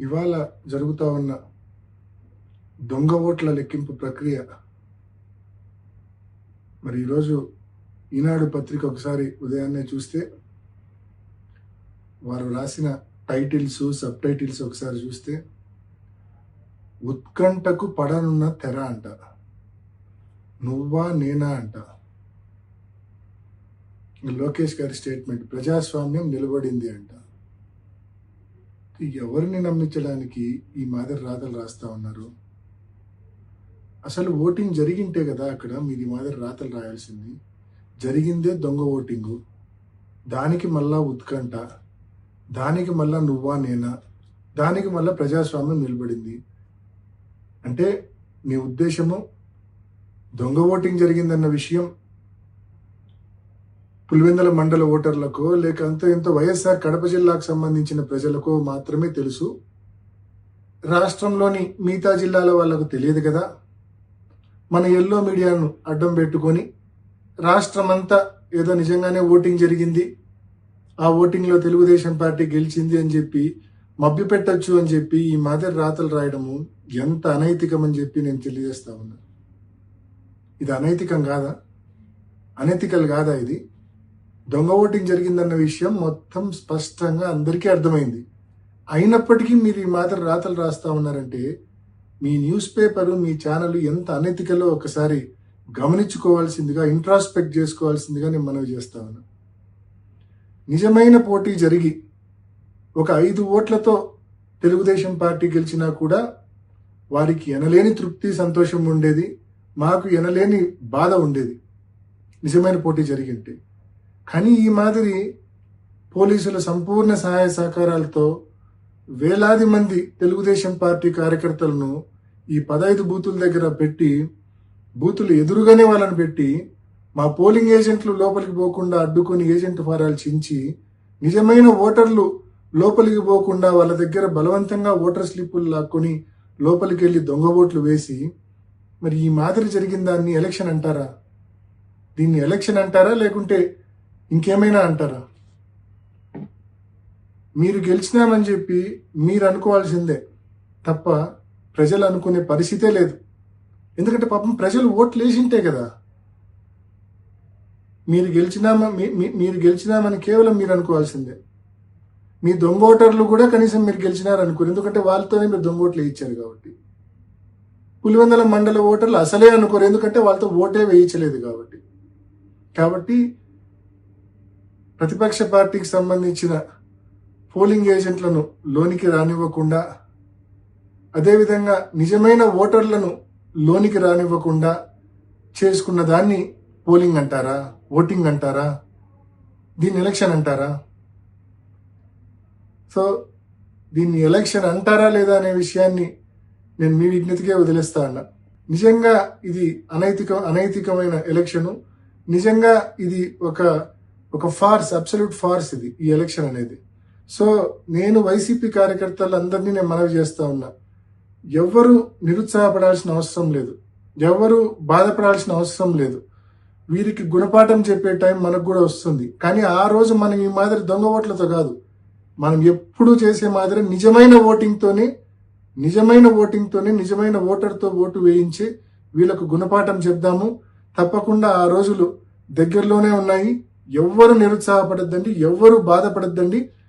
ఇవాళ జరుగుతూ ఉన్న దొంగ ఓట్ల లెక్కింపు ప్రక్రియ మరి ఈరోజు ఈనాడు పత్రిక ఒకసారి ఉదయాన్నే చూస్తే వారు రాసిన టైటిల్స్ సబ్ టైటిల్స్ ఒకసారి చూస్తే ఉత్కంఠకు పడనున్న తెర అంట, నువ్వా నేనా అంట. లోకేష్ గారి స్టేట్మెంట్, ప్రజాస్వామ్యం నిలబడింది అంట. ఎవరిని నమ్మించడానికి ఈ మాదిరి రాతలు రాస్తా ఉన్నారు? అసలు ఓటింగ్ జరిగింటే కదా అక్కడ మీరు ఈ మాదిరి రాతలు రాయాల్సింది. జరిగిందే దొంగ ఓటింగు, దానికి మళ్ళా ఉత్కంఠ, దానికి మళ్ళా నువ్వా నేనా, దానికి మళ్ళా ప్రజాస్వామ్యం నిలబడింది అంటే మీ ఉద్దేశము దొంగ ఓటింగ్ జరిగిందన్న విషయం పులివెందుల మండల ఓటర్లకో లేక ఎంతో వైఎస్ఆర్ కడప జిల్లాకు సంబంధించిన ప్రజలకో మాత్రమే తెలుసు. రాష్ట్రంలోని మిగతా జిల్లాల వాళ్ళకు తెలియదు కదా. మన ఎల్లో మీడియాను అడ్డం పెట్టుకొని రాష్ట్రమంతా ఏదో నిజంగానే ఓటింగ్ జరిగింది, ఆ ఓటింగ్లో తెలుగుదేశం పార్టీ గెలిచింది అని చెప్పి మభ్యపెట్టచ్చు అని చెప్పి ఈ మాదిరి రాతలు రాయడము ఎంత అనైతికం అని చెప్పి నేను తెలియజేస్తా ఉన్నా. ఇది అనైతికం కాదా? అనైతికల్ కాదా? ఇది దొంగ ఓటింగ్ జరిగిందన్న విషయం మొత్తం స్పష్టంగా అందరికీ అర్థమైంది. అయినప్పటికీ మీరు ఈ మాదిరి రాతలు రాస్తా ఉన్నారంటే మీ న్యూస్ పేపరు, మీ ఛానల్ ఎంత అనైతికలో ఒకసారి గమనించుకోవాల్సిందిగా, ఇంట్రాస్పెక్ట్ చేసుకోవాల్సిందిగా నేను మనవి చేస్తా ఉన్నా. నిజమైన పోటీ జరిగి ఒక 5 ఓట్లతో తెలుగుదేశం పార్టీ గెలిచినా కూడా వారికి ఎనలేని తృప్తి, సంతోషం ఉండేది, మాకు ఎనలేని బాధ ఉండేది నిజమైన పోటీ జరిగింటే. కానీ ఈ మాదిరి పోలీసుల సంపూర్ణ సహాయ సహకారాలతో వేలాది మంది తెలుగుదేశం పార్టీ కార్యకర్తలను ఈ 15 బూతుల దగ్గర పెట్టి, బూతులు ఎదురుగానే వాళ్ళని పెట్టి, మా పోలింగ్ ఏజెంట్లు లోపలికి పోకుండా అడ్డుకొని ఏజెంట్ ఫారాలు చించి, నిజమైన ఓటర్లు లోపలికి పోకుండా వాళ్ళ దగ్గర బలవంతంగా ఓటర్ స్లిప్పులు లాక్కొని లోపలికి వెళ్ళి దొంగ ఓట్లు వేసి, మరి ఈ మాదిరి జరిగిన దాన్ని ఎలక్షన్ అంటారా? దీన్ని ఎలక్షన్ అంటారా లేకుంటే ఇంకేమైనా అంటారా? మీరు గెలిచినామని చెప్పి మీరు అనుకోవాల్సిందే తప్ప ప్రజలు అనుకునే పరిస్థితే లేదు. ఎందుకంటే పాపం ప్రజలు ఓట్లు వేసింటే కదా మీరు గెలిచినామని కేవలం మీరు అనుకోవాల్సిందే. మీ దొంగ ఓటర్లు కూడా కనీసం మీరు గెలిచినారనుకోరు, ఎందుకంటే వాళ్ళతోనే మీరు దొంగ ఓట్లు వేయించారు కాబట్టి. పులివెందుల మండల ఓటర్లు అసలే అనుకోరు, ఎందుకంటే వాళ్ళతో ఓటే వేయించలేదు కాబట్టి ప్రతిపక్ష పార్టీకి సంబంధించిన పోలింగ్ ఏజెంట్లను లోనికి రానివ్వకుండా, అదేవిధంగా నిజమైన ఓటర్లను లోనికి రానివ్వకుండా చేసుకున్న దాన్ని పోలింగ్ అంటారా? ఓటింగ్ అంటారా? దీన్ని ఎలక్షన్ అంటారా? సో దీన్ని ఎలక్షన్ అంటారా లేదా అనే విషయాన్ని నేను మీ విజ్ఞతకే వదిలేస్తా ఉన్నా. నిజంగా ఇది అనైతికమైన ఎలక్షను. నిజంగా ఇది ఒక ఫార్స్, అబ్సల్యూట్ ఫార్స్ ఇది ఈ ఎలక్షన్ అనేది. సో నేను వైసీపీ కార్యకర్తలందరినీ నేను మనవి చేస్తా ఉన్నా, ఎవ్వరూ నిరుత్సాహపడాల్సిన అవసరం లేదు, ఎవ్వరూ బాధపడాల్సిన అవసరం లేదు. వీరికి గుణపాఠం చెప్పే టైం మనకు కూడా వస్తుంది. కానీ ఆ రోజు మనం ఈ మాదిరి దొంగ ఓట్లతో కాదు, మనం ఎప్పుడూ చేసే మాదిరి నిజమైన ఓటింగ్తోనే నిజమైన ఓటర్తో ఓటు వేయించి వీళ్ళకు గుణపాఠం చెప్దాము. తప్పకుండా ఆ రోజులు దగ్గరలోనే ఉన్నాయి. ఎవ్వరు నిరుత్సాహపడద్దండి, ఎవ్వరు బాధపడద్దండి.